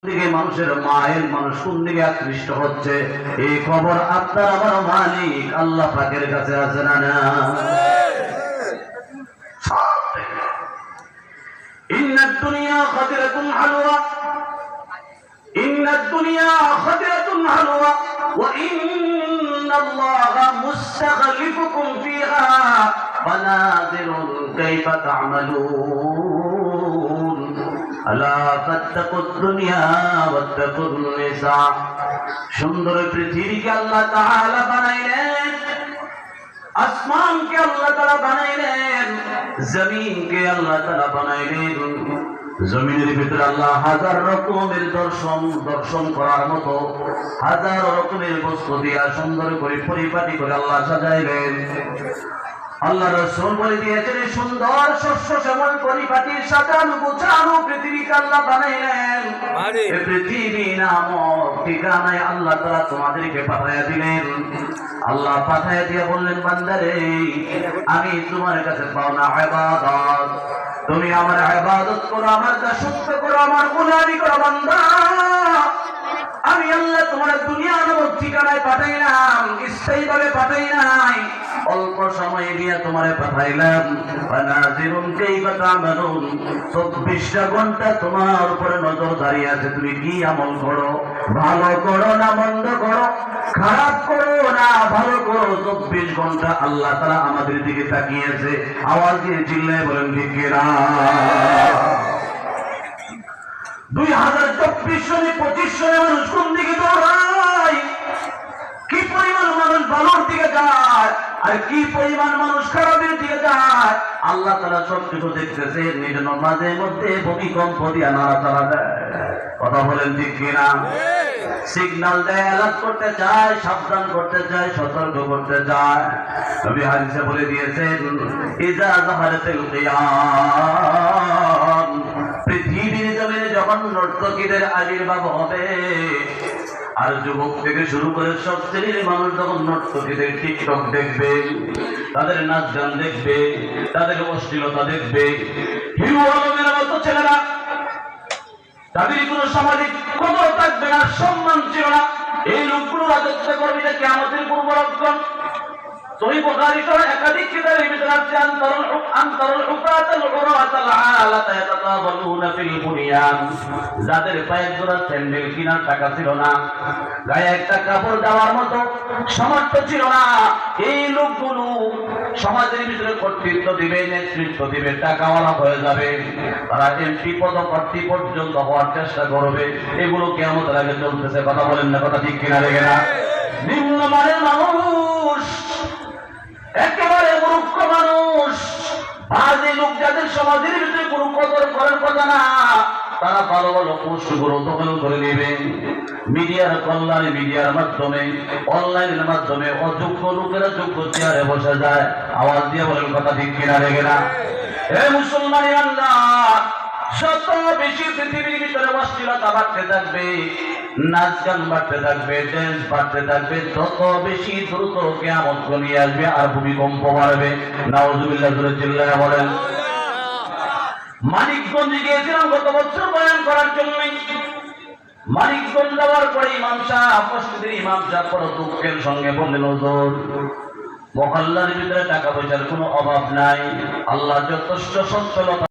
দিকে মানুষের মায়ের মানুষ কোন দিকে আকৃষ্ট হচ্ছে এই খবর আপনার আমার মালিক আল্লাহ পাকের কাছে আছে না না? ইন্নাদ দুনিয়া খাদিরাতুন হালওয়া ইন্নাদ দুনিয়া খাদিরাতুন হালওয়া ওয়া ইন্নাল্লাহা মুস্তাখলিফুকুম ফিহা ফানাযিরুন কাইফা তা'মালুন আলা ফাত্তাকুদ দুনিয়া ওয়াত্তাকুন নিসা। সুন্দর পৃথিবীকে আল্লাহ তাআলা বানাইলেন, আসমানকে আল্লাহ তাআলা বানাইলেন, জমিনকে আল্লাহ তাআলা বানাইলেন। জমিনের ভিতরে আল্লাহ হাজার রকমের দর্শন করার মতো হাজার রকমের বস্তু দিয়া সুন্দর করে পরিপাটি করে আল্লাহ সাজাইলেন। আল্লাহ রাসূল বলে দিয়েছেন সুন্দর শস্য শ্যামল পরিপাটি সাজানো গোছানো পৃথিবীকে আল্লাহ বানাইলেন। এই পৃথিবী নামক ঠিকানায় আল্লাহ তাআলা তোমাদেরকে পাঠাইয়া দিলেন। আল্লাহ পাঠাইয়া দিয়ে বললেন, বান্দারে আমি তোমার কাছে পাওনা ইবাদত, তুমি আমার ইবাদত করো, আমার দাসত্ব করো, আমার গোলামি করো। বান্দা আমি আল্লাহ তোমার দুনিয়া নামক ঠিকানায় পাঠাইলাম, স্থায়ীভাবে পাঠাই নাই, অল্প সময় দিয়ে তোমারে পাঠাইলাম। ফানাযিরুন কাইফা তা'মালুন 24টা ঘন্টা তোমার উপরে নজরদারি আছে, তুমি কি আমল করো, ভালো করো না মন্দ করো, খারাপ করো না ভালো করো, 24 ঘন্টা আল্লাহ তাআলা আমাদের দিকে তাকিয়েছে। আওয়াজ দিয়ে চিল্লায় বলেন ঠিক কিনা? 2024 সনে 25 সনে মানুষ কোন দিকে দৌড়ায়, কি পরিমাণ মানুষ ভালোর দিকে যায় আর কি পরিমাণ মানুষ খারাপের দিকে যায় আল্লাহ তাআলা সবকিছু দেখতেছেন। এজন্য মাঝে মধ্যে ভূমিকম্প দিয়া নাড়াচাড়া দেয়। কথা বলেন ঠিক কিনা? সিগন্যাল দেয়, অ্যালার্ট করতে চায়, সাবধান করতে চায়, সতর্ক করতে চায়। নবী হাদিসে বলে দিয়েছেন, ইজা যাহারাতিল কিয়াম, পৃথিবীর জমিনে যখন নর্তকীদের আবির্ভাব হবে আর যুবক থেকে শুরু করে সব শ্রেণীর মানুষ যখন নর্তকীদের টিকটক দেখবে, তাদের নাচ গান দেখবে, তাদের অশ্লীলতা দেখবে, হিরো আলমের মতো ছেলেরা, তাদের কোনো সামাজিক কদর থাকবে না, সম্মান ছিল না, এই লোকগুলো রাজত্ব করবে, এটা কিয়ামতের পূর্ব লক্ষণ। সহিহ বুখারী সহ একাধিক কিতাবের ভিতরে আছে আনতারুল উকাতাল উরাতাল আলাতা ইয়াতাতাবালুনা ফিল বুনিয়ান, যাদের পায়ে জোড়া স্যান্ডেল কেনার টাকা ছিল না, গায়ে একটা কাপড় দেওয়ার মতো সামর্থ্য ছিল না, এই লোকগুলো সমাজের ভিতরে কর্তৃত্ব দিবে, নেতৃত্ব দিবে, টাকাওয়ালা হয়ে যাবে, তারা এমপি পদপ্রার্থী পর্যন্ত হওয়ার চেষ্টা করবে। এগুলো কিয়ামতের আগে চলতেছে। কথা বলেন না? কথা ঠিক কিনা? রেগে না? নিম্নমানের মানুষ, একেবারে মূর্খ মানুষ, বাজে লোক, যাদের সমাজের ভিতরে কোনো কদর করার কথা না, তারা ভালো ভালো পোস্টগুলো দখল করে নেবে। মিডিয়ার কল্যাণে, মিডিয়ার মাধ্যমে, অনলাইনের মাধ্যমে অযোগ্য লোকেরা যোগ্য চেয়ারে বসে যায়। আওয়াজ দিয়ে বলেন কথা ঠিক কিনা? রেগে না? হে মুসলমান বান্দা, যত বেশি পৃথিবীর ভিতরে অশ্লীলতা বাড়তে থাকবে, নাচ গান বাড়তে থাকবে, ড্যান্স বাড়তে থাকবে, তত বেশি দ্রুত কিয়ামত ঘনিয়ে আসবে আর ভূমিকম্প বাড়বে। নাউজুবিল্লাহ জোরে চিল্লায়া বলেন। মানিকগঞ্জে গিয়েছিলাম গত বছর বয়ান করার জন্য। মানিকগঞ্জ যাওয়ার পরে ইমাম সাহেব, মসজিদের ইমাম সাহেব বড় দুঃখের সঙ্গে বললেন, হুজুর মহল্লার ভিতরে টাকা পয়সার কোনো অভাব নাই, আল্লাহ যথেষ্ট সচ্ছলতা